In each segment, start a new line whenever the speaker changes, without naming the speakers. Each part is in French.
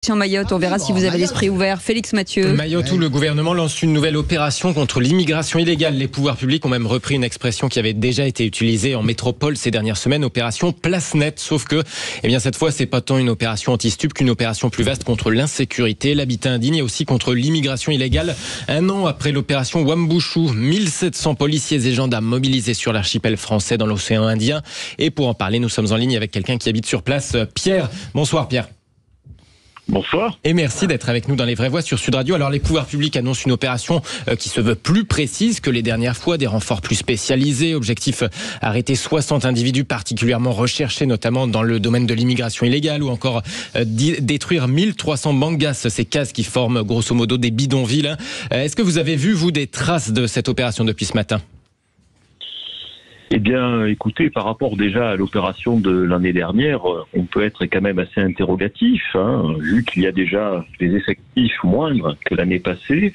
Sur Mayotte, on verra si vous avez l'esprit ouvert. Félix Mathieu.
Mayotte, où le gouvernement lance une nouvelle opération contre l'immigration illégale. Les pouvoirs publics ont même repris une expression qui avait déjà été utilisée en métropole ces dernières semaines, opération Place Nette. Sauf que, cette fois, c'est pas tant une opération anti-stup qu'une opération plus vaste contre l'insécurité, l'habitat indigne et aussi contre l'immigration illégale. Un an après l'opération Wambushu, 1700 policiers et gendarmes mobilisés sur l'archipel français dans l'océan Indien. Et pour en parler, nous sommes en ligne avec quelqu'un qui habite sur place, Pierre. Bonsoir Pierre.
Bonsoir.
Et merci d'être avec nous dans Les Vraies Voix sur Sud Radio. Alors les pouvoirs publics annoncent une opération qui se veut plus précise que les dernières fois, des renforts plus spécialisés. Objectif, arrêter 60 individus particulièrement recherchés, notamment dans le domaine de l'immigration illégale, ou encore détruire 1300 bangas, ces cases qui forment grosso modo des bidonvilles. Est-ce que vous avez vu, vous, des traces de cette opération depuis ce matin ?
Eh bien, écoutez, par rapport déjà à l'opération de l'année dernière, on peut être quand même assez interrogatif, vu qu'il y a déjà des effectifs moindres que l'année passée,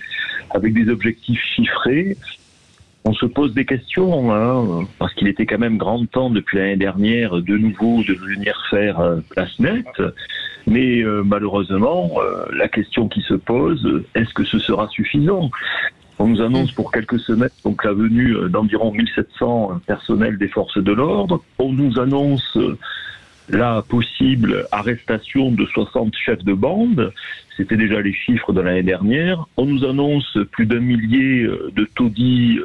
avec des objectifs chiffrés. On se pose des questions, parce qu'il était quand même grand temps depuis l'année dernière de nouveau de venir faire Place Nette. Mais malheureusement, la question qui se pose, est-ce que ce sera suffisant ? On nous annonce pour quelques semaines donc la venue d'environ 1700 personnels des forces de l'ordre. On nous annonce la possible arrestation de 60 chefs de bande. C'était déjà les chiffres de l'année dernière. On nous annonce plus d'1 millier de taudis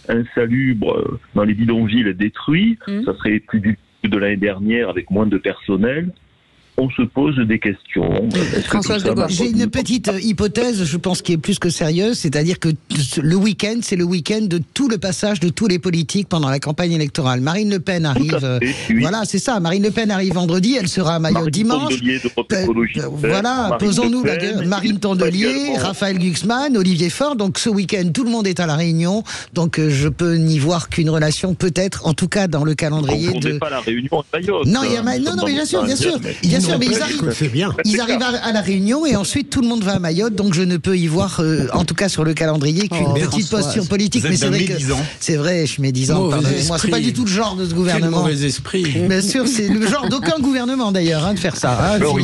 insalubres dans les bidonvilles détruits. Ça serait plus du de l'année dernière avec moins de personnel. On se pose des questions.
Françoise Degauche.
J'ai une petite hypothèse, je pense, qui est plus que sérieuse, c'est-à-dire que le week-end, c'est le week-end de tout le passage de tous les politiques pendant la campagne électorale. Marine Le Pen arrive,
oui.
Voilà, c'est ça. Marine Le Pen arrive vendredi, elle sera à Mayotte dimanche. Voilà, posons-nous la gueule. Marine Tondelier, Raphaël Glucksmann, Olivier Faure. Donc ce week-end, tout le monde est à la Réunion. Donc je peux n'y voir qu'une relation, peut-être, en tout cas dans le calendrier
on n'est pas la Réunion à Mayotte.
Non, mais bien sûr. Mais ils arrivent à la Réunion et ensuite tout le monde va à Mayotte, donc je ne peux y voir, en tout cas sur le calendrier, qu'une petite posture politique. Mais c'est vrai que c'est vrai, je suis médisant. Moi, c'est pas du tout le genre de ce gouvernement.
Quel mauvais esprit.
Bien sûr, c'est le genre d'aucun gouvernement d'ailleurs, de faire ça.
Non,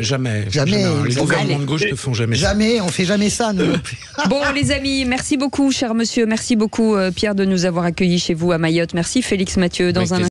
jamais. Les gouvernements de gauche ne font jamais ça.
Jamais, on fait jamais ça. Nous.
Bon, les amis, merci beaucoup, cher monsieur. Merci beaucoup, Pierre, de nous avoir accueillis chez vous à Mayotte. Merci, Félix Mathieu. Dans un